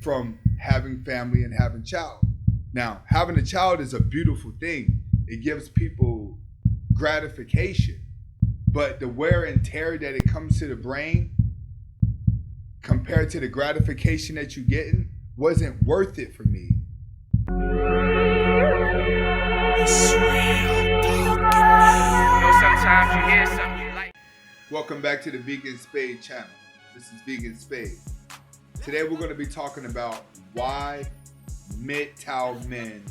from having family and having child. Now, having a child is a beautiful thing. It gives people gratification, but the wear and tear that it comes to the brain compared to the gratification that you're getting wasn't worth it for me. Sometimes you hear something you like. Welcome back to the Vegan Spade channel. This is Vegan Spade. Today we're going to be talking about why MGTOW men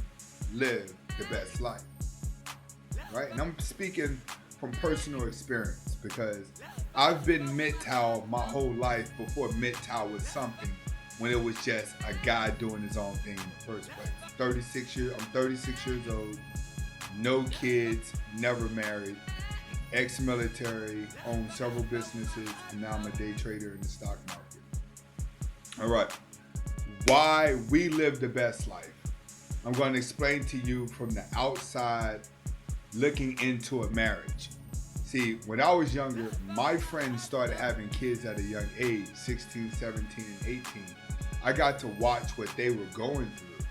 live the best life. Right? And I'm speaking from personal experience because I've been MGTOW my whole life before MGTOW was something, when it was just a guy doing his own thing in the first place. I'm 36 years old, no kids, never married, ex-military, owned several businesses, and now I'm a day trader in the stock market. All right, why we live the best life. I'm going to explain to you from the outside looking into a marriage. See, when I was younger, my friends started having kids at a young age, 16, 17, and 18. I got to watch what they were going through.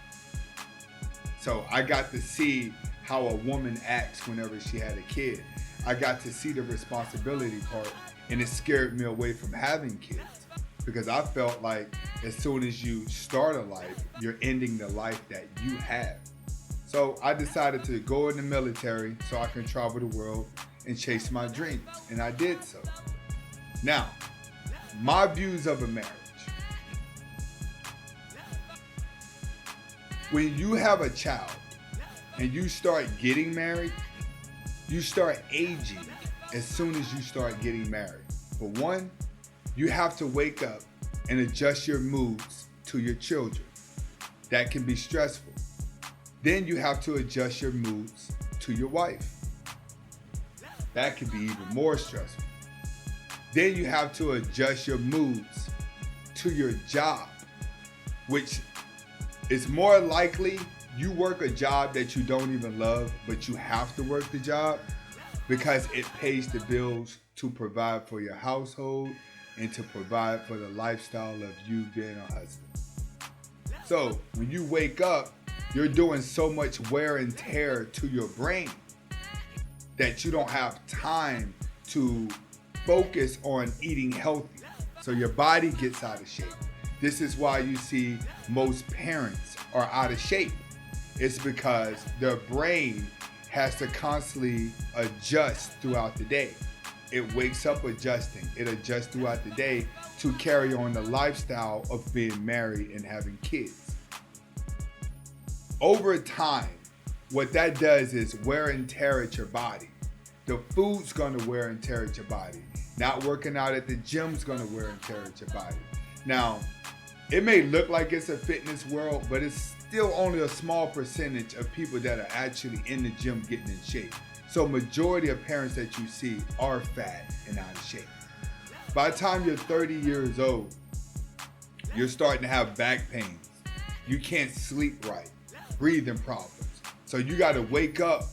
So I got to see how a woman acts whenever she had a kid. I got to see the responsibility part, and it scared me away from having kids because I felt like as soon as you start a life, you're ending the life that you have. So I decided to go in the military so I can travel the world and chase my dreams, and I did so. Now, my views of a marriage. When you have a child and you start getting married, you start aging as soon as you start getting married. For one, you have to wake up and adjust your moods to your children. That can be stressful. Then you have to adjust your moods to your wife. That can be even more stressful. Then you have to adjust your moods to your job, which is more likely you work a job that you don't even love, but you have to work the job because it pays the bills to provide for your household and to provide for the lifestyle of you being a husband. So when you wake up, you're doing so much wear and tear to your brain that you don't have time to focus on eating healthy. So your body gets out of shape. This is why you see most parents are out of shape. It's because their brain has to constantly adjust throughout the day. It wakes up adjusting. It adjusts throughout the day to carry on the lifestyle of being married and having kids. Over time, what that does is wear and tear at your body. The food's gonna wear and tear at your body. Not working out at the gym's gonna wear and tear at your body. Now, it may look like it's a fitness world, but it's still only a small percentage of people that are actually in the gym getting in shape. So majority of parents that you see are fat and out of shape. By the time you're 30 years old, you're starting to have back pains. You can't sleep right, breathing problems. So you gotta wake up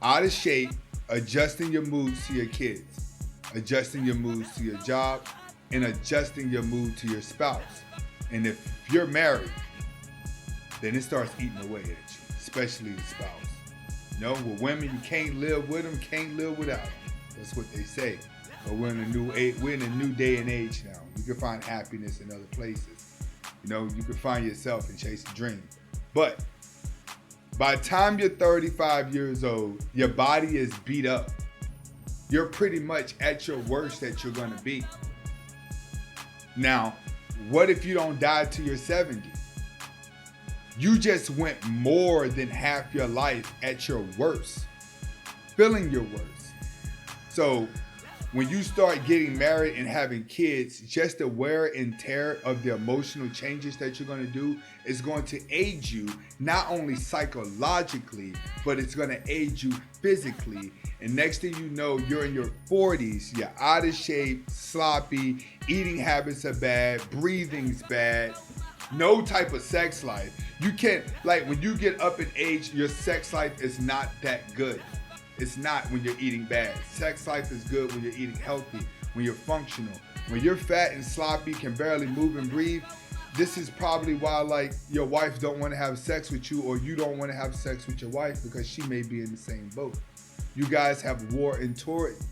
out of shape, adjusting your moods to your kids, adjusting your moods to your job, and adjusting your mood to your spouse. And if you're married, then it starts eating away at you, especially the spouse. You know, with women, you can't live with them, can't live without them. That's what they say. But we're in a new day and age now. You can find happiness in other places. You know, you can find yourself and chase a dream. But by the time you're 35 years old, your body is beat up. You're pretty much at your worst that you're gonna be. Now, what if you don't die till you're 70? You just went more than half your life at your worst, feeling your worst. So when you start getting married and having kids, just the wear and tear of the emotional changes that you're going to do is going to aid you not only psychologically, but it's going to aid you physically. And next thing you know, you're in your 40s, you're out of shape, sloppy, eating habits are bad, breathing's bad, no type of sex life. You can't, like when you get up in age, your sex life is not that good. It's not when you're eating bad. Sex life is good when you're eating healthy, when you're functional. When you're fat and sloppy, can barely move and breathe, this is probably why like your wife don't want to have sex with you, or you don't want to have sex with your wife, because she may be in the same boat. You guys have war and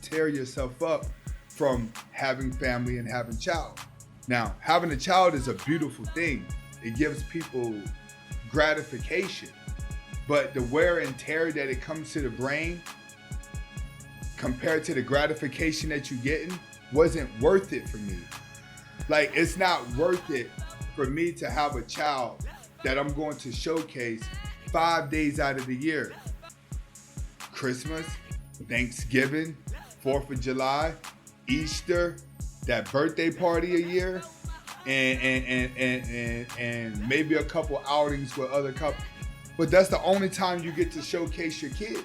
tear yourself up from having family and having child. Now, having a child is a beautiful thing. It gives people gratification, but the wear and tear that it comes to the brain compared to the gratification that you're getting wasn't worth it for me. Like, it's not worth it for me to have a child that I'm going to showcase 5 days out of the year. Christmas, Thanksgiving, 4th of July, Easter, that birthday party a year, and maybe a couple outings with other couples. But that's the only time you get to showcase your kids.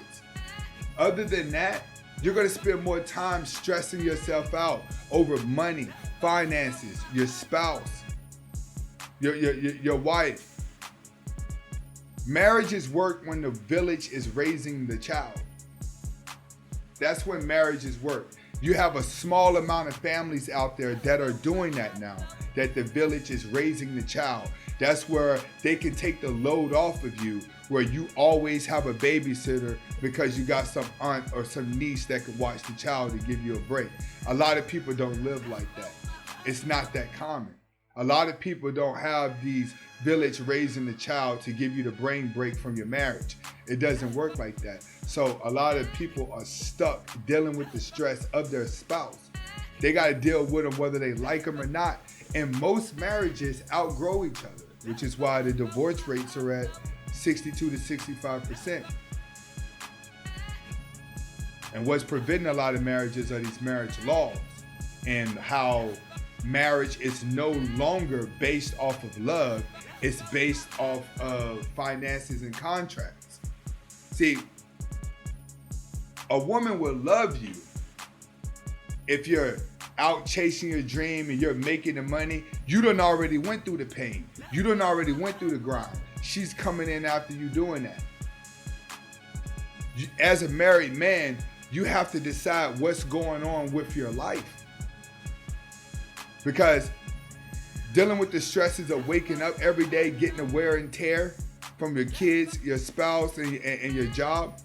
Other than that, you're gonna spend more time stressing yourself out over money, finances, your spouse, your wife. Marriages work when the village is raising the child. That's when marriages work. You have a small amount of families out there that are doing that now, that the village is raising the child. That's where they can take the load off of you, where you always have a babysitter because you got some aunt or some niece that could watch the child and give you a break. A lot of people don't live like that. It's not that common. A lot of people don't have these village raising the child to give you the brain break from your marriage. It doesn't work like that. So a lot of people are stuck dealing with the stress of their spouse. They got to deal with them whether they like them or not. And most marriages outgrow each other, which is why the divorce rates are at 62 to 65%. And what's preventing a lot of marriages are these marriage laws, and how marriage is no longer based off of love. It's based off of finances and contracts. See, a woman will love you if you're out chasing your dream and you're making the money. You done already went through the pain. You done already went through the grind. She's coming in after you doing that. As a married man, you have to decide what's going on with your life. Because dealing with the stresses of waking up every day, getting the wear and tear from your kids, your spouse, and your job.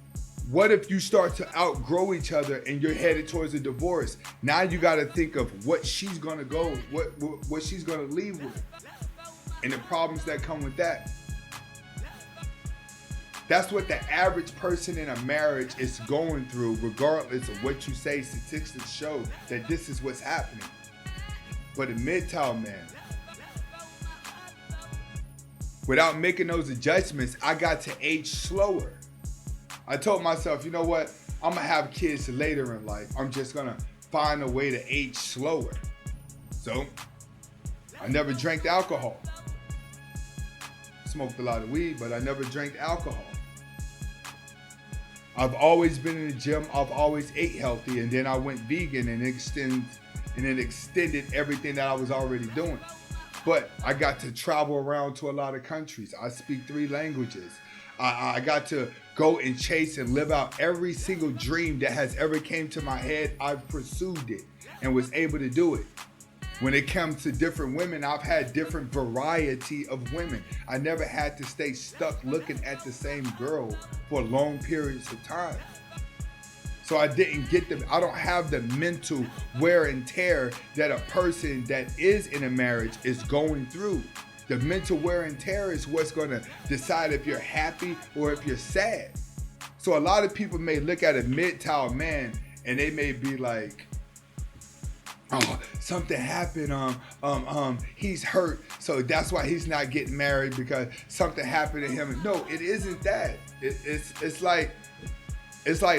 What if you start to outgrow each other and you're headed towards a divorce? Now you got to think of what she's going to go, what she's going to leave with, and the problems that come with that. That's what the average person in a marriage is going through, regardless of what you say. Statistics show that this is what's happening. But a MGTOW man, without making those adjustments, I got to age slower. I told myself, you know what? I'm going to have kids later in life. I'm just going to find a way to age slower. So, I never drank alcohol. Smoked a lot of weed, but I never drank alcohol. I've always been in the gym. I've always ate healthy, and then I went vegan and it extended everything that I was already doing. But I got to travel around to a lot of countries. I speak 3 languages. I got to go and chase and live out every single dream that has ever came to my head. I've pursued it and was able to do it. When it comes to different women, I've had different variety of women. I never had to stay stuck looking at the same girl for long periods of time. So I don't have the mental wear and tear that a person that is in a marriage is going through. The mental wear and tear is what's going to decide if you're happy or if you're sad. So a lot of people may look at a MGTOW man and they may be like, oh, something happened, he's hurt, so that's why he's not getting married, because something happened to him. No, it isn't that. It's like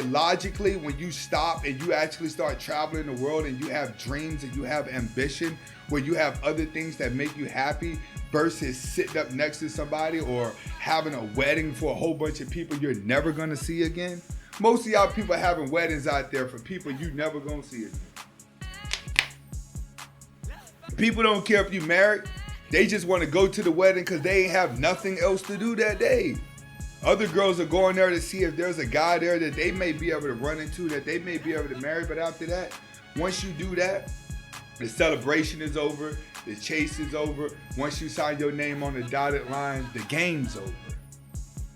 logically, when you stop and you actually start traveling the world and you have dreams and you have ambition, where you have other things that make you happy versus sitting up next to somebody or having a wedding for a whole bunch of people you're never going to see again. Most of y'all people having weddings out there for people you never going to see again. People don't care if you're married. They just want to go to the wedding because they ain't have nothing else to do that day. Other girls are going there to see if there's a guy there that they may be able to run into, that they may be able to marry. But after that, once you do that, the celebration is over. The chase is over. Once you sign your name on the dotted line, the game's over.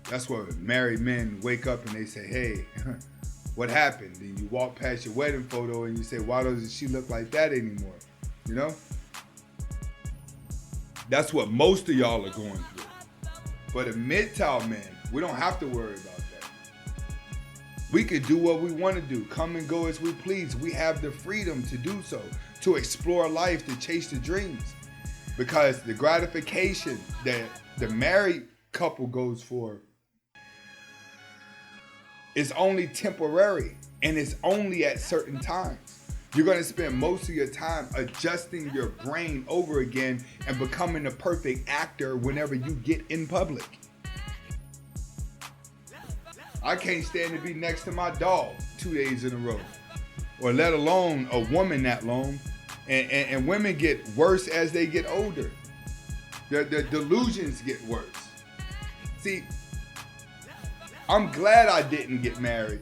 That's where married men wake up and they say, hey, what happened? And you walk past your wedding photo and you say, why doesn't she look like that anymore? You know? That's what most of y'all are going through. But a MGTOW man, we don't have to worry about that. We could do what we want to do, come and go as we please. We have the freedom to do so, to explore life, to chase the dreams. Because the gratification that the married couple goes for is only temporary, and it's only at certain times. You're going to spend most of your time adjusting your brain over again and becoming the perfect actor whenever you get in public. I can't stand to be next to my dog 2 days in a row, or let alone a woman that long. And women get worse as they get older. The delusions get worse. See, I'm glad I didn't get married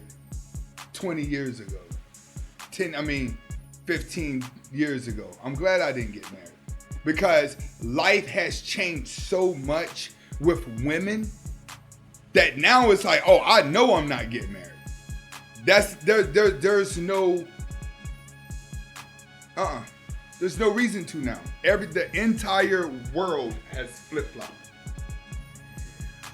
20 years ago. 15 years ago. I'm glad I didn't get married. Because life has changed so much with women that now it's like, oh, I know I'm not getting married. There's no there's no reason to now. The entire world has flip-flopped.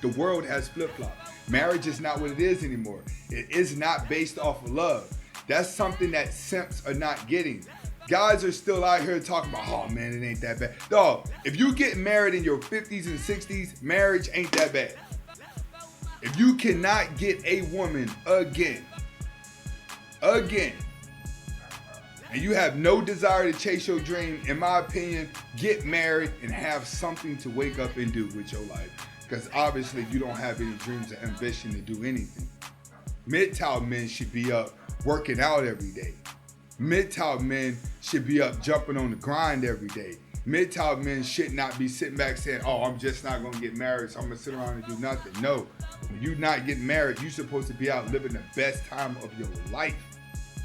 The world has flip-flopped. Marriage is not what it is anymore. It is not based off of love. That's something that simps are not getting. Guys are still out here talking about, oh man, it ain't that bad. Dog, if you get married in your 50s and 60s, marriage ain't that bad. If you cannot get a woman again, and you have no desire to chase your dream, in my opinion, get married and have something to wake up and do with your life. Because obviously you don't have any dreams or ambition to do anything. MGTOW men should be up working out every day. MGTOW men should be up jumping on the grind every day. MGTOW men should not be sitting back saying, oh, I'm just not going to get married, so I'm going to sit around and do nothing. No, when you're not getting married, you're supposed to be out living the best time of your life.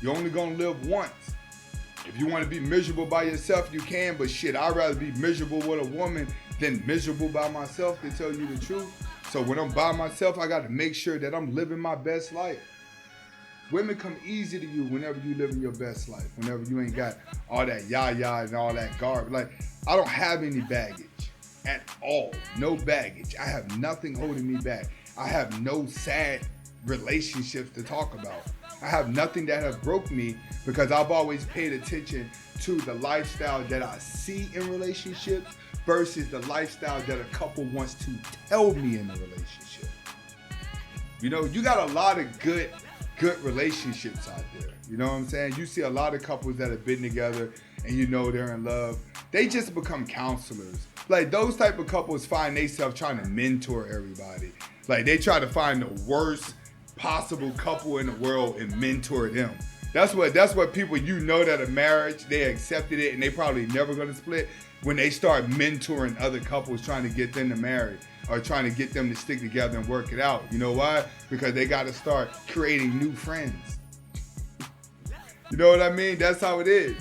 You're only going to live once. If you want to be miserable by yourself, you can, but shit, I'd rather be miserable with a woman than miserable by myself, to tell you the truth. So when I'm by myself, I got to make sure that I'm living my best life. Women come easy to you whenever you living your best life, whenever you ain't got all that yah-yah and all that garbage. Like, I don't have any baggage at all. No baggage. I have nothing holding me back. I have no sad relationships to talk about. I have nothing that have broke me, because I've always paid attention to the lifestyle that I see in relationships versus the lifestyle that a couple wants to tell me in a relationship. You know, you got a lot of good relationships out there. You know what I'm saying? You see a lot of couples that have been together and you know they're in love. They just become counselors. Like, those type of couples find themselves trying to mentor everybody. Like, they try to find the worst possible couple in the world and mentor them. That's what people, you know, that a marriage, they accepted it and they probably never gonna split, when they start mentoring other couples trying to get them to marry or trying to get them to stick together and work it out. You know why? Because they got to start creating new friends. You know what I mean? That's how it is.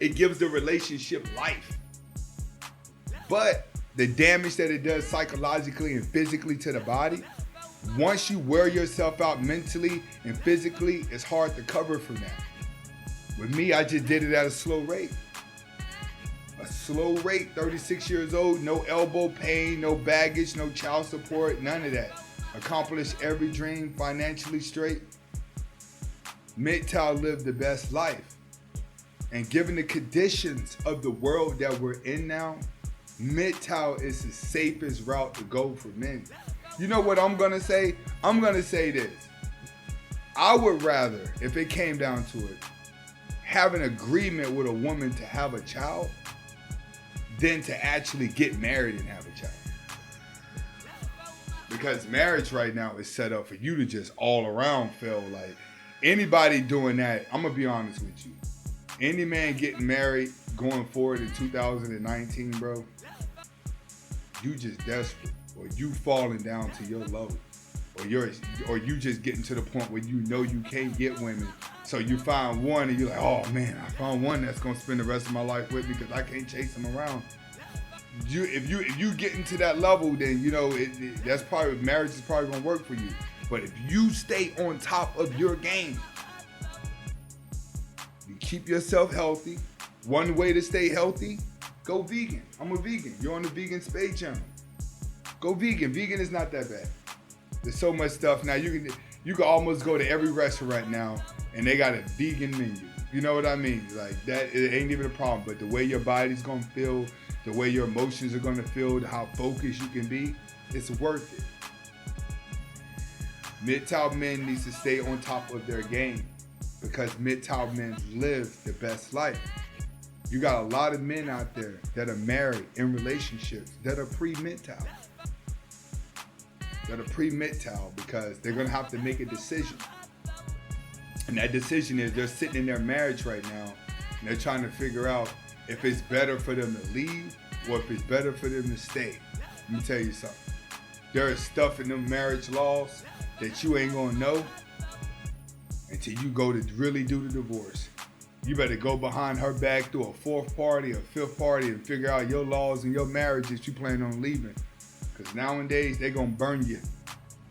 It gives the relationship life. But the damage that it does psychologically and physically to the body, once you wear yourself out mentally and physically, it's hard to cover from that. With me, I just did it at a slow rate. A slow rate, 36 years old, no elbow pain, no baggage, no child support, none of that. Accomplished every dream, financially straight. MGTOW lived the best life. And given the conditions of the world that we're in now, MGTOW is the safest route to go for men. You know what I'm gonna say? I'm gonna say this. I would rather, if it came down to it, have an agreement with a woman to have a child than to actually get married and have a child. Because marriage right now is set up for you to just all around fail. Like, anybody doing that, I'm gonna be honest with you. Any man getting married going forward in 2019, bro, you just desperate, or you falling down to your level, or you just getting to the point where you know you can't get women So you find one and you're like, oh man, I found one that's gonna spend the rest of my life with me because I can't chase him around. If you get into that level, then you know that's probably, marriage is probably gonna work for you. But if you stay on top of your game, you keep yourself healthy. One way to stay healthy, go vegan. I'm a vegan. You're on the Vegan Spade channel. Go vegan. Vegan is not that bad. There's so much stuff now. You can almost go to every restaurant now and they got a vegan menu. You know what I mean? Like that, it ain't even a problem. But the way your body's gonna feel, the way your emotions are gonna feel, how focused you can be, it's worth it. MGTOW men needs to stay on top of their game because MGTOW men live the best life. You got a lot of men out there that are married in relationships that are pre-MGTOW. That are pre-MGTOW because they're gonna have to make a decision. And that decision is they're sitting in their marriage right now and they're trying to figure out if it's better for them to leave or if it's better for them to stay. Let me tell you something. There is stuff in them marriage laws that you ain't gonna know until you go to really do the divorce. You better go behind her back through a fourth party or fifth party and figure out your laws and your marriage that you plan on leaving. Because nowadays, they're gonna burn you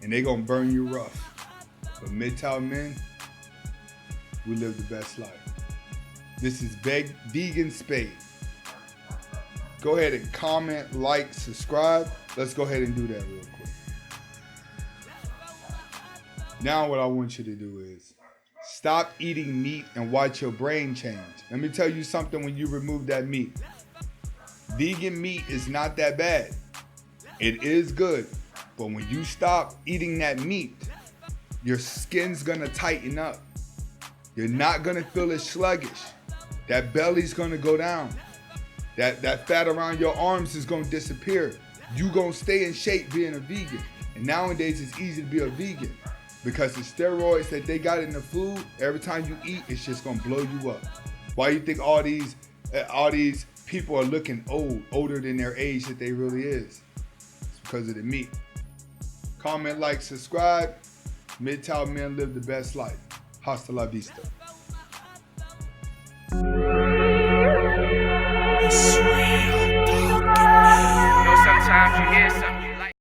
and they're gonna burn you rough. But MGTOW men, we live the best life. This is Vegan Spade. Go ahead and comment, like, subscribe. Let's go ahead and do that real quick. Now what I want you to do is stop eating meat and watch your brain change. Let me tell you something when you remove that meat. Vegan meat is not that bad. It is good. But when you stop eating that meat, your skin's gonna tighten up. You're not gonna feel as sluggish. That belly's gonna go down. That fat around your arms is gonna disappear. You gonna stay in shape being a vegan. And nowadays it's easy to be a vegan because the steroids that they got in the food, every time you eat, it's just gonna blow you up. Why you think all these people are looking older than their age that they really is? It's because of the meat. Comment, like, subscribe. MGTOW men live the best life. Hasta la vista.